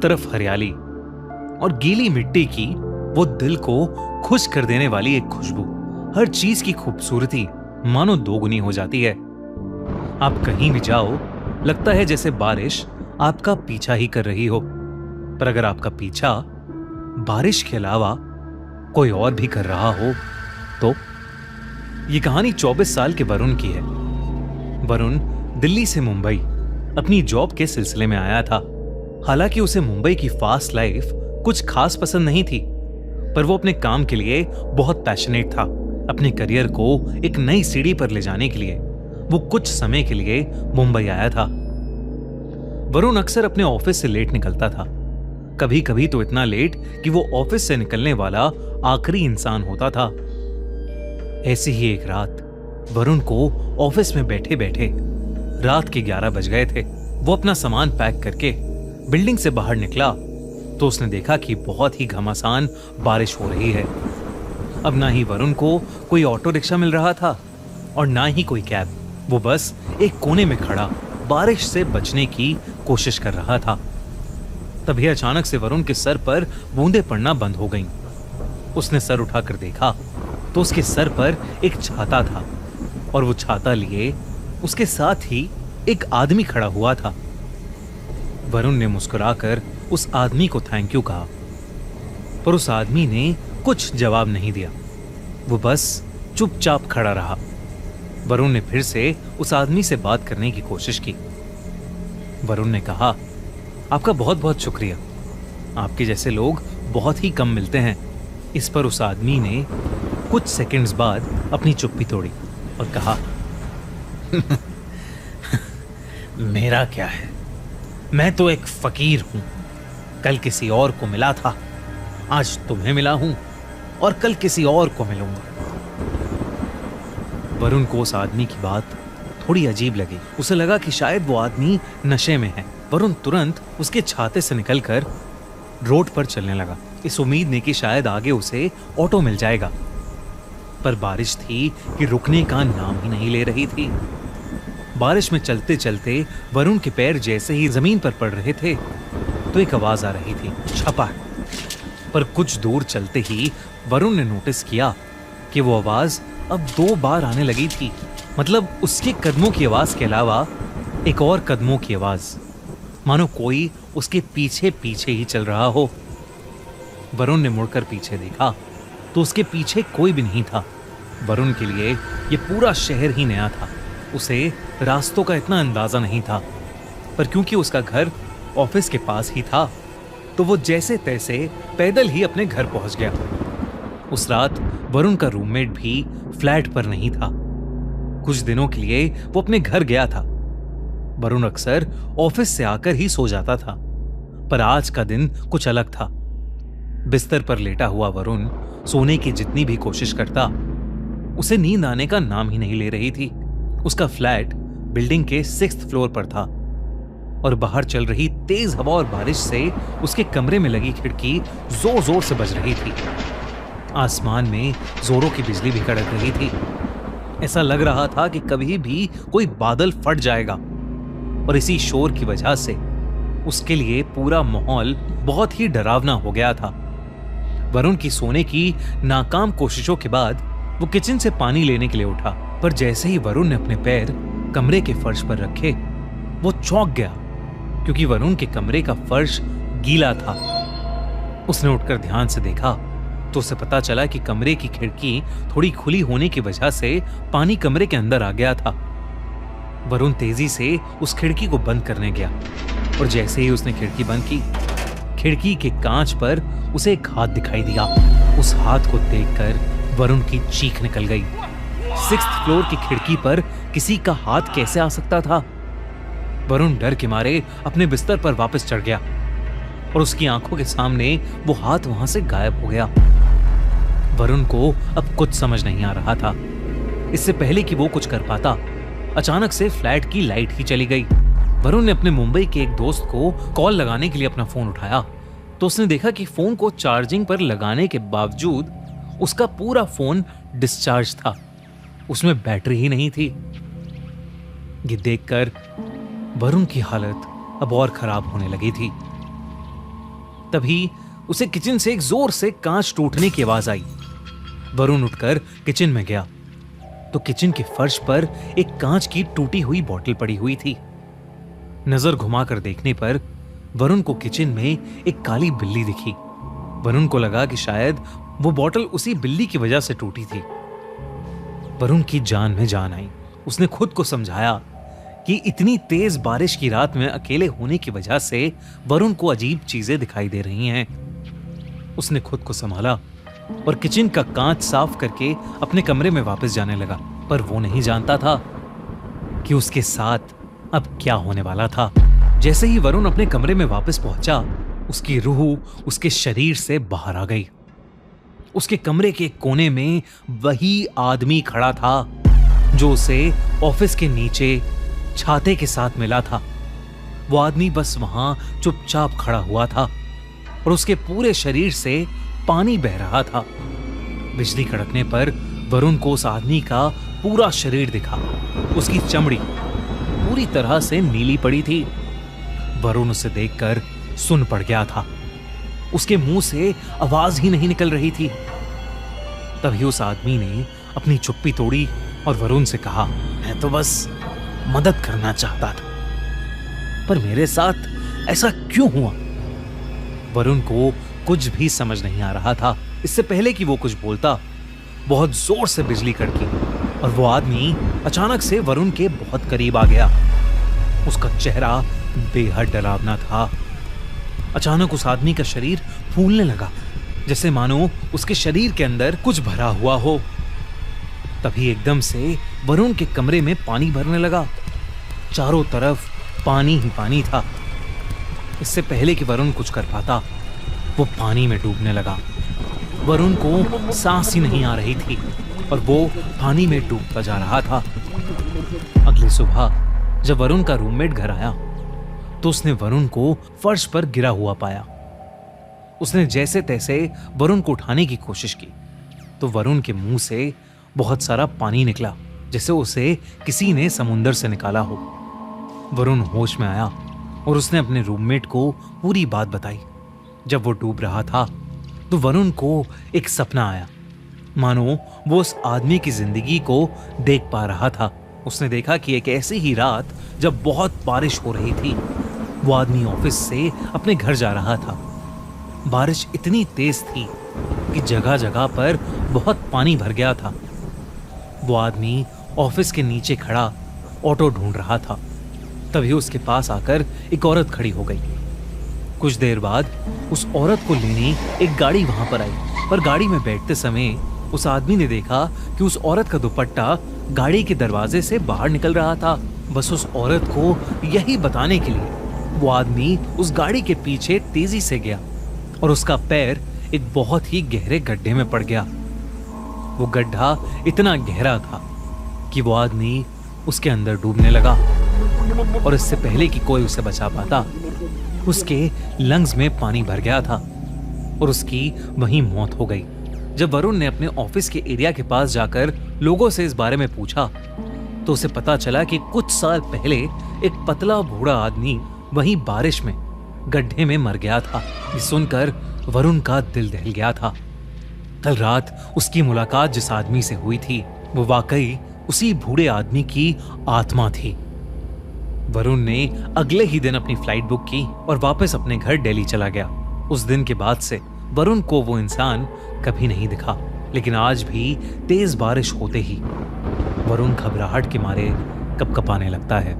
तरफ हरियाली और गीली मिट्टी की वो दिल को खुश कर देने वाली एक खुशबू। हर चीज की खूबसूरती मानो दोगुनी हो जाती है। आप कहीं भी जाओ, लगता है जैसे बारिश आपका पीछा ही कर रही हो। पर अगर आपका पीछा बारिश के अलावा कोई और भी कर रहा हो तो? ये कहानी 24 साल के वरुण की है। वरुण दिल्ली से मुंबई अपनी जॉब के सिलसिले में आया था। हालांकि उसे मुंबई की फास्ट लाइफ कुछ खास पसंद नहीं थी, पर वो अपने काम के लिए बहुत पैशनेट था। अपने करियर को एक नई सीढ़ी पर ले जाने के लिए वो कुछ समय के लिए मुंबई आया था। वरुण अक्सर अपने ऑफिस से लेट निकलता था, कभी कभी तो इतना लेट कि वो ऑफिस से निकलने वाला आखिरी इंसान होता था। ऐसी ही एक रात वरुण को ऑफिस में बैठे बैठे रात के 11 बज गए थे। वो अपना सामान पैक करके बिल्डिंग से बाहर निकला तो उसने देखा कि बहुत ही घमासान बारिश हो रही है। अब ना ही वरुण को कोई ऑटो रिक्शा मिल रहा था और ना ही कोई कैब। वो बस एक कोने में खड़ा बारिश से बचने की कोशिश कर रहा था। तभी अचानक से वरुण के सर पर बूंदें पड़ना बंद हो गईं। उसने सर उठाकर देखा तो उसके सर पर एक छाता था और वो छाता लिए उसके साथ ही एक आदमी खड़ा हुआ था। वरुण ने मुस्कुराकर उस आदमी को थैंक यू कहा, पर उस आदमी ने कुछ जवाब नहीं दिया। वो बस चुपचाप खड़ा रहा। वरुण ने फिर से उस आदमी से बात करने की कोशिश की। वरुण ने कहा, आपका बहुत बहुत शुक्रिया, आपके जैसे लोग बहुत ही कम मिलते हैं। इस पर उस आदमी ने कुछ सेकंड्स बाद अपनी चुप्पी तोड़ी और कहा, मेरा क्या है, मैं तो एक फकीर हूं। कल किसी और को मिला था, आज तुम्हें मिला हूं और कल किसी और को मिलूंगा। वरुण को उस आदमी की बात थोड़ी अजीब लगी। उसे लगा कि शायद वो आदमी नशे में है। वरुण तुरंत उसके छाते से निकलकर रोड पर चलने लगा, इस उम्मीद में कि शायद आगे उसे ऑटो मिल जाएगा। पर बारिश थी कि रुकने का नाम ही नहीं ले रही थी। बारिश में चलते चलते वरुण के पैर जैसे ही जमीन पर पड़ रहे थे तो एक आवाज आ रही थी, छपा। पर कुछ दूर चलते ही वरुण ने नोटिस किया कि वो आवाज अब 2 बार आने लगी थी। मतलब उसके कदमों की आवाज के अलावा एक और कदमों की आवाज, मानो कोई उसके पीछे पीछे ही चल रहा हो। वरुण ने मुड़कर पीछे देखा तो उसके पीछे कोई भी नहीं था। वरुण के लिए ये पूरा शहर ही नया था। उसे रास्तों का इतना अंदाजा नहीं था, पर क्योंकि उसका घर ऑफिस के पास ही था तो वो जैसे तैसे पैदल ही अपने घर पहुंच गया। उस रात वरुण का रूममेट भी फ्लैट पर नहीं था। कुछ दिनों के लिए वो अपने घर गया था। वरुण अक्सर ऑफिस से आकर ही सो जाता था, पर आज का दिन कुछ अलग था। बिस्तर पर लेटा हुआ वरुण सोने की जितनी भी कोशिश करता, उसे नींद आने का नाम ही नहीं ले रही थी। उसका फ्लैट बिल्डिंग के 6th फ्लोर पर था और बाहर चल रही तेज हवा और बारिश से उसके कमरे में लगी खिड़की जोर जोर से बज रही थी। आसमान में जोरों की बिजली भी कड़क रही थी। ऐसा लग रहा था कि कभी भी कोई बादल फट जाएगा। और इसी शोर की वजह से उसके लिए पूरा माहौल बहुत ही डरावना हो गया था। वरुण की सोने की नाकाम कोशिशों के बाद वो किचन से पानी लेने के लिए उठा, पर जैसे ही वरुण ने अपने पैर कमरे के फर्श पर रखे वो चौंक गया, क्योंकि वरुण के कमरे का फर्श गीला था। उसने उठकर ध्यान से देखा तो उसे पता चला कि कमरे की खिड़की थोड़ी खुली होने की वजह से पानी कमरे के अंदर आ गया था। वरुण तेजी से उस खिड़की को बंद करने गया और जैसे ही उसने खिड़की बंद की, खिड़की के कांच पर उसे एक हाथ दिखाई दिया। उस हाथ को देखकर वरुण की चीख निकल गई। 6th फ्लोर की खिड़की पर किसी का हाथ कैसे आ सकता था? वरुण डर के मारे अपने बिस्तर पर वापस चढ़ गया और उसकी आंखों के सामने वो हाथ वहां से गायब हो गया। वरुण को अब कुछ समझ नहीं आ रहा था। इससे पहले कि वो कुछ कर पाता, अचानक से फ्लैट की लाइट ही चली गई। वरुण ने अपने मुंबई के एक दोस्त को कॉल लगाने के लिए अपना फोन उठाया तो उसने देखा कि फोन को चार्जिंग पर लगाने के बावजूद उसका पूरा फोन डिस्चार्ज था, उसमें बैटरी ही नहीं थी। ये देखकर वरुण की हालत अब और खराब होने लगी थी। तभी उसे किचन से एक जोर से कांच टूटने की आवाज आई। वरुण उठकर किचन में गया तो किचन के फर्श पर एक कांच की टूटी हुई बोतल पड़ी हुई थी। नजर घुमाकर देखने पर वरुण को किचन में एक काली बिल्ली दिखी। वरुण को लगा कि शायद वो बोतल उसी बिल्ली की वजह से टूटी थी। वरुण की जान में जान आई। उसने खुद को समझाया कि इतनी तेज बारिश की रात में अकेले होने की वजह से वरुण को अजीब चीजें दिखाई दे रही हैं। उसने खुद को संभाला और किचन का कांच साफ करके अपने कमरे में वापस जाने लगा। पर वो नहीं जानता था कि उसके साथ अब क्या होने वाला था। जैसे ही वरुण अपने कमरे में वापस पहुंचा, उसकी रूह उसके शरीर से बाहर आ गई। उसके कमरे के कोने में वही आदमी खड़ा था जो उसे ऑफिस के नीचे छाते के साथ मिला था। वो आदमी बस वहां चुपचाप खड़ा हुआ था और उसके पूरे शरीर से पानी बह रहा था। बिजली कड़कने पर वरुण को उस आदमी का पूरा शरीर दिखा। उसकी चमड़ी पूरी तरह से नीली पड़ी थी। वरुण उसे देखकर सुन पड़ गया था। उसके मुंह से आवाज ही नहीं निकल रही थी। तभी उस आदमी ने अपनी चुप्पी तोड़ी और वरुण से कहा, मैं तो बस मदद करना चाहता था, पर मेरे साथ ऐसा क्यों हुआ? वरुण को कुछ भी समझ नहीं आ रहा था। इससे पहले कि वो कुछ बोलता, बहुत जोर से बिजली कड़की और वो आदमी अचानक से वरुण के बहुत करीब आ गया। उसका चेहरा बेहद डरावना था। अचानक उस आदमी का शरीर फूलने लगा, जैसे मानो उसके शरीर के अंदर कुछ भरा हुआ हो। तभी एकदम से वरुण के कमरे में पानी भरने लगा। चारों तरफ पानी ही पानी था। इससे पहले कि वरुण कुछ कर पाता, वो पानी में डूबने लगा। वरुण को सांस ही नहीं आ रही थी और वो पानी में डूबता जा रहा था। अगली सुबह जब वरुण का रूममेट घर आया तो उसने वरुण को फर्श पर गिरा हुआ पाया। उसने जैसे तैसे वरुण को उठाने की कोशिश की तो वरुण के मुंह से बहुत सारा पानी निकला, जैसे उसे किसी ने समुंदर से निकाला हो। वरुण होश में आया और उसने अपने रूममेट को पूरी बात बताई। जब वो डूब रहा था तो वरुण को एक सपना आया, मानो वो उस आदमी की जिंदगी को देख पा रहा था। उसने देखा कि एक ऐसी ही रात जब बहुत बारिश हो रही थी, वो आदमी ऑफिस से अपने घर जा रहा था। बारिश इतनी तेज थी कि जगह जगह पर बहुत पानी भर गया था। वो आदमी ऑफिस के नीचे खड़ा ऑटो ढूंढ रहा था। तभी उसके पास आकर एक औरत खड़ी हो गई। कुछ देर बाद उस औरत को लेने एक गाड़ी वहां पर आई, पर गाड़ी में बैठते समय उस आदमी ने देखा कि उस औरत का दुपट्टा गाड़ी के दरवाजे से बाहर निकल रहा था। बस उस औरत को यही बताने के लिए वो आदमी उस गाड़ी के पीछे तेजी से गया और उसका पैर एक बहुत ही गहरे गड्ढे में पड़ गया। वो गड्ढा इतना गहरा था कि वो आदमी उसके अंदर डूबने लगा और इससे पहले कि कोई उसे बचा पाता, उसके लंग्स में पानी भर गया था और उसकी वहीं मौत हो गई। जब वरुण ने अपने ऑफिस के एरिया के पास जाकर लोगों से इस बारे में पूछा तो उसे पता चला कि कुछ साल पहले एक पतला बूढ़ा आदमी वहीं बारिश में गड्ढे में मर गया था। ये सुनकर वरुण का दिल दहल गया था। कल रात उसकी मुलाकात जिस आदमी से हुई थी वो वाकई उसी बूढ़े आदमी की आत्मा थी। वरुण ने अगले ही दिन अपनी फ्लाइट बुक की और वापस अपने घर दिल्ली चला गया। उस दिन के बाद से वरुण को वो इंसान कभी नहीं दिखा, लेकिन आज भी तेज बारिश होते ही वरुण घबराहट के मारे कपकपाने लगता है।